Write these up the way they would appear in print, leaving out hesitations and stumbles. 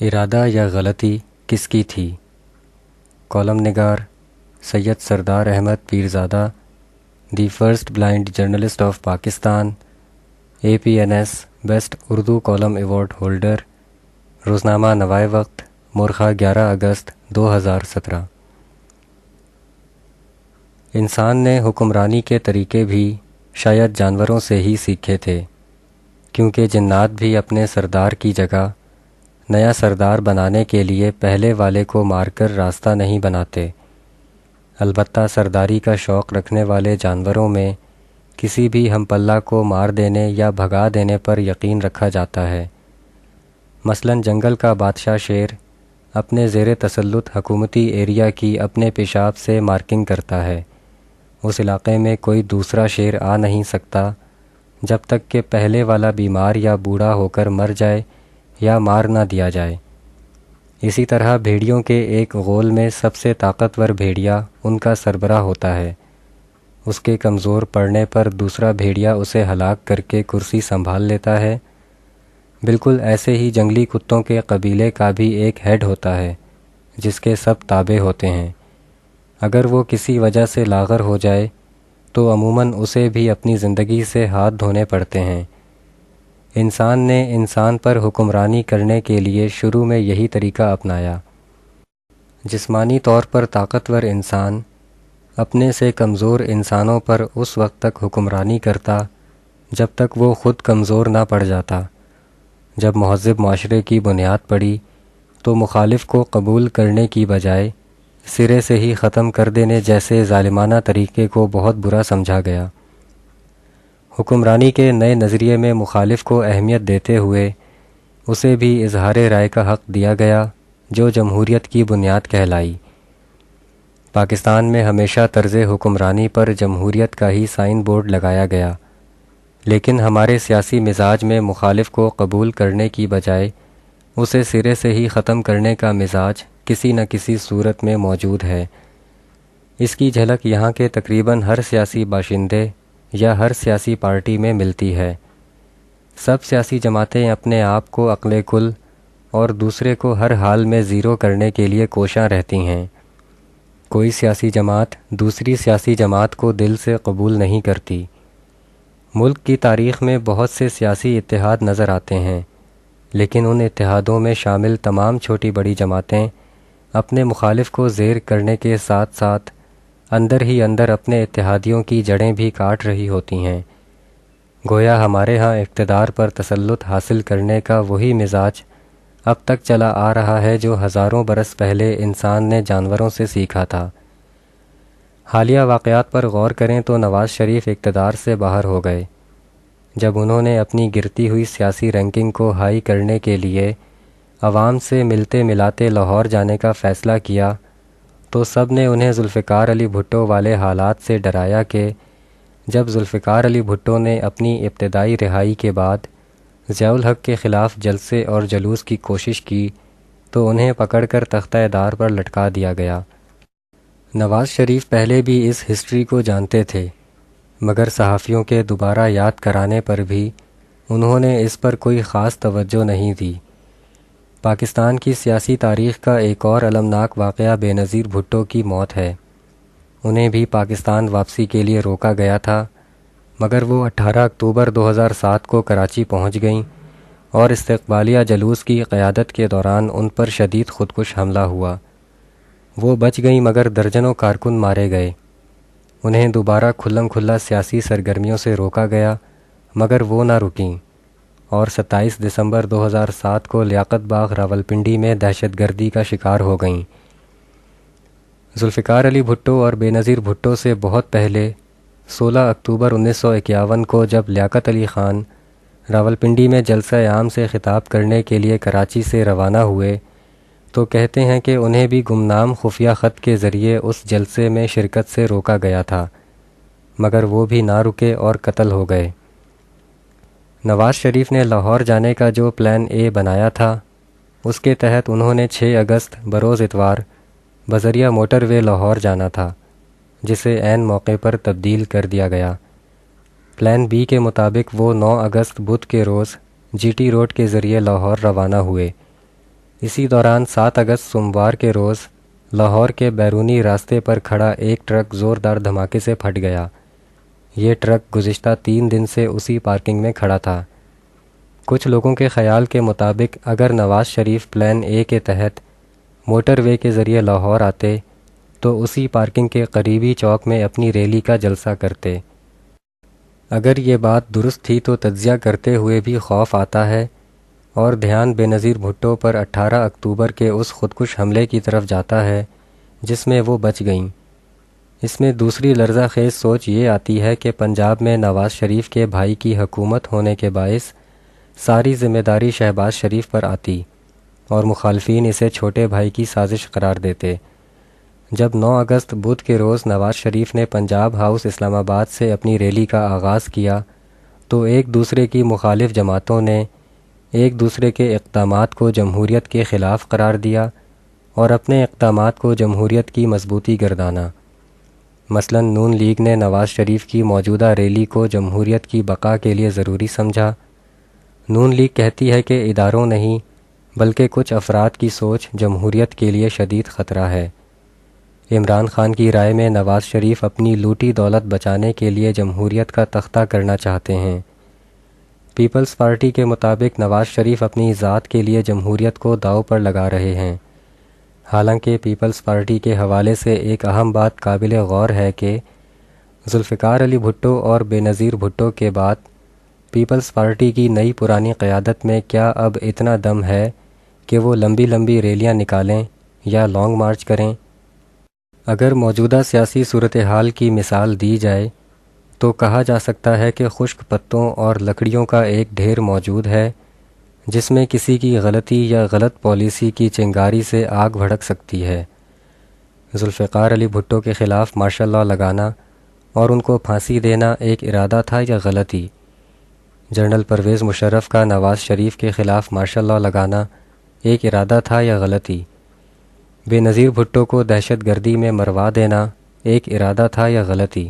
ارادہ یا غلطی کس کی تھی؟ کالم نگار Syed Sardar Ahmad Pirzada, the first blind journalist of Pakistan, APNS best Urdu column award holder, روزنامہ نوائے وقت، مورخہ 11 اگست 2017۔ انسان نے حکمرانی کے طریقے بھی شاید جانوروں سے ہی سیکھے تھے، کیونکہ جنات بھی اپنے سردار کی جگہ نیا سردار بنانے کے لیے پہلے والے کو مار کر راستہ نہیں بناتے۔ البتہ سرداری کا شوق رکھنے والے جانوروں میں کسی بھی ہم پلہ کو مار دینے یا بھگا دینے پر یقین رکھا جاتا ہے۔ مثلاً جنگل کا بادشاہ شیر اپنے زیر تسلط حکومتی ایریا کی اپنے پیشاب سے مارکنگ کرتا ہے۔ اس علاقے میں کوئی دوسرا شیر آ نہیں سکتا جب تک کہ پہلے والا بیمار یا بوڑھا ہو کر مر جائے یا مار نہ دیا جائے۔ اسی طرح بھیڑیوں کے ایک غول میں سب سے طاقتور بھیڑیا ان کا سربراہ ہوتا ہے۔ اس کے کمزور پڑنے پر دوسرا بھیڑیا اسے ہلاک کر کے کرسی سنبھال لیتا ہے۔ بالکل ایسے ہی جنگلی کتوں کے قبیلے کا بھی ایک ہیڈ ہوتا ہے جس کے سب تابع ہوتے ہیں۔ اگر وہ کسی وجہ سے لاغر ہو جائے تو عموماً اسے بھی اپنی زندگی سے ہاتھ دھونے پڑتے ہیں۔ انسان نے انسان پر حکمرانی کرنے کے لیے شروع میں یہی طریقہ اپنایا۔ جسمانی طور پر طاقتور انسان اپنے سے کمزور انسانوں پر اس وقت تک حکمرانی کرتا جب تک وہ خود کمزور نہ پڑ جاتا۔ جب مہذب معاشرے کی بنیاد پڑی تو مخالف کو قبول کرنے کی بجائے سرے سے ہی ختم کر دینے جیسے ظالمانہ طریقے کو بہت برا سمجھا گیا۔ حکمرانی کے نئے نظریے میں مخالف کو اہمیت دیتے ہوئے اسے بھی اظہار رائے کا حق دیا گیا، جو جمہوریت کی بنیاد کہلائی۔ پاکستان میں ہمیشہ طرز حکمرانی پر جمہوریت کا ہی سائن بورڈ لگایا گیا، لیکن ہمارے سیاسی مزاج میں مخالف کو قبول کرنے کی بجائے اسے سرے سے ہی ختم کرنے کا مزاج کسی نہ کسی صورت میں موجود ہے۔ اس کی جھلک یہاں کے تقریباً ہر سیاسی باشندے یا ہر سیاسی پارٹی میں ملتی ہے۔ سب سیاسی جماعتیں اپنے آپ کو عقل کل اور دوسرے کو ہر حال میں زیرو کرنے کے لیے کوشاں رہتی ہیں۔ کوئی سیاسی جماعت دوسری سیاسی جماعت کو دل سے قبول نہیں کرتی۔ ملک کی تاریخ میں بہت سے سیاسی اتحاد نظر آتے ہیں، لیکن ان اتحادوں میں شامل تمام چھوٹی بڑی جماعتیں اپنے مخالف کو زیر کرنے کے ساتھ ساتھ اندر ہی اندر اپنے اتحادیوں کی جڑیں بھی کاٹ رہی ہوتی ہیں۔ گویا ہمارے ہاں اقتدار پر تسلط حاصل کرنے کا وہی مزاج اب تک چلا آ رہا ہے جو ہزاروں برس پہلے انسان نے جانوروں سے سیکھا تھا۔ حالیہ واقعات پر غور کریں تو نواز شریف اقتدار سے باہر ہو گئے۔ جب انہوں نے اپنی گرتی ہوئی سیاسی رینکنگ کو ہائی کرنے کے لیے عوام سے ملتے ملاتے لاہور جانے کا فیصلہ کیا تو سب نے انہیں ذوالفقار علی بھٹو والے حالات سے ڈرایا کہ جب ذوالفقار علی بھٹو نے اپنی ابتدائی رہائی کے بعد ضیاء الحق کے خلاف جلسے اور جلوس کی کوشش کی تو انہیں پکڑ کر تختہ دار پر لٹکا دیا گیا۔ نواز شریف پہلے بھی اس ہسٹری کو جانتے تھے، مگر صحافیوں کے دوبارہ یاد کرانے پر بھی انہوں نے اس پر کوئی خاص توجہ نہیں دی۔ پاکستان کی سیاسی تاریخ کا ایک اور المناک واقعہ بےنظیر بھٹو کی موت ہے۔ انہیں بھی پاکستان واپسی کے لیے روکا گیا تھا، مگر وہ 18 اکتوبر 2007 کو کراچی پہنچ گئیں اور استقبالیہ جلوس کی قیادت کے دوران ان پر شدید خودکش حملہ ہوا۔ وہ بچ گئیں مگر درجنوں کارکن مارے گئے۔ انہیں دوبارہ کھلم کھلا سیاسی سرگرمیوں سے روکا گیا، مگر وہ نہ رکیں اور 27 دسمبر 2007 کو لیاقت باغ راولپنڈی میں دہشت گردی کا شکار ہو گئیں۔ ذوالفقار علی بھٹو اور بےنظیر بھٹو سے بہت پہلے 16 اکتوبر 1951 کو جب لیاقت علی خان راولپنڈی میں جلسہ عام سے خطاب کرنے کے لیے کراچی سے روانہ ہوئے تو کہتے ہیں کہ انہیں بھی گمنام خفیہ خط کے ذریعے اس جلسے میں شرکت سے روکا گیا تھا، مگر وہ بھی نہ رکے اور قتل ہو گئے۔ نواز شریف نے لاہور جانے کا جو پلان اے بنایا تھا، اس کے تحت انہوں نے 6 اگست بروز اتوار بذریعہ موٹر وے لاہور جانا تھا، جسے عین موقع پر تبدیل کر دیا گیا۔ پلان بی کے مطابق وہ 9 اگست بدھ کے روز GT روڈ کے ذریعے لاہور روانہ ہوئے، اسی دوران 7 اگست سوموار کے روز لاہور کے بیرونی راستے پر کھڑا ایک ٹرک زوردار دھماکے سے پھٹ گیا۔ یہ ٹرک گزشتہ 3 دن سے اسی پارکنگ میں کھڑا تھا۔ کچھ لوگوں کے خیال کے مطابق اگر نواز شریف پلان اے کے تحت موٹر وے کے ذریعے لاہور آتے تو اسی پارکنگ کے قریبی چوک میں اپنی ریلی کا جلسہ کرتے۔ اگر یہ بات درست تھی تو تجزیہ کرتے ہوئے بھی خوف آتا ہے اور دھیان بے نظیر بھٹو پر 18 اکتوبر کے اس خودکش حملے کی طرف جاتا ہے جس میں وہ بچ گئیں۔ اس میں دوسری لرزہ خیز سوچ یہ آتی ہے کہ پنجاب میں نواز شریف کے بھائی کی حکومت ہونے کے باعث ساری ذمہ داری شہباز شریف پر آتی اور مخالفین اسے چھوٹے بھائی کی سازش قرار دیتے۔ جب 9 اگست بدھ کے روز نواز شریف نے پنجاب ہاؤس اسلام آباد سے اپنی ریلی کا آغاز کیا تو ایک دوسرے کی مخالف جماعتوں نے ایک دوسرے کے اقدامات کو جمہوریت کے خلاف قرار دیا اور اپنے اقدامات کو جمہوریت کی مضبوطی گردانا۔ مثلا نون لیگ نے نواز شریف کی موجودہ ریلی کو جمہوریت کی بقا کے لیے ضروری سمجھا۔ نون لیگ کہتی ہے کہ اداروں نہیں بلکہ کچھ افراد کی سوچ جمہوریت کے لیے شدید خطرہ ہے۔ عمران خان کی رائے میں نواز شریف اپنی لوٹی دولت بچانے کے لیے جمہوریت کا تختہ کرنا چاہتے ہیں۔ پیپلز پارٹی کے مطابق نواز شریف اپنی ذات کے لیے جمہوریت کو داؤ پر لگا رہے ہیں۔ حالانکہ پیپلز پارٹی کے حوالے سے ایک اہم بات قابل غور ہے کہ ذوالفقار علی بھٹو اور بے نظیر بھٹو کے بعد پیپلز پارٹی کی نئی پرانی قیادت میں کیا اب اتنا دم ہے کہ وہ لمبی لمبی ریلیاں نکالیں یا لانگ مارچ کریں؟ اگر موجودہ سیاسی صورتحال کی مثال دی جائے تو کہا جا سکتا ہے کہ خشک پتوں اور لکڑیوں کا ایک ڈھیر موجود ہے جس میں کسی کی غلطی یا غلط پالیسی کی چنگاری سے آگ بھڑک سکتی ہے۔ ذوالفقار علی بھٹو کے خلاف مارشل لاء لگانا اور ان کو پھانسی دینا ایک ارادہ تھا یا غلطی؟ جنرل پرویز مشرف کا نواز شریف کے خلاف مارشل لاء لگانا ایک ارادہ تھا یا غلطی؟ بے نظیر بھٹو کو دہشت گردی میں مروا دینا ایک ارادہ تھا یا غلطی؟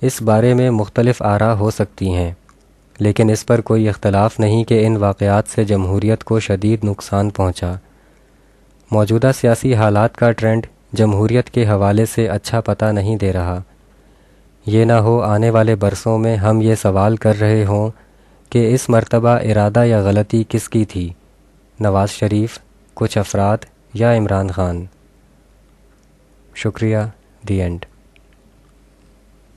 اس بارے میں مختلف آراء ہو سکتی ہیں، لیکن اس پر کوئی اختلاف نہیں کہ ان واقعات سے جمہوریت کو شدید نقصان پہنچا۔ موجودہ سیاسی حالات کا ٹرینڈ جمہوریت کے حوالے سے اچھا پتہ نہیں دے رہا۔ یہ نہ ہو آنے والے برسوں میں ہم یہ سوال کر رہے ہوں کہ اس مرتبہ ارادہ یا غلطی کس کی تھی، نواز شریف، کچھ افراد یا عمران خان؟ شکریہ۔ The end.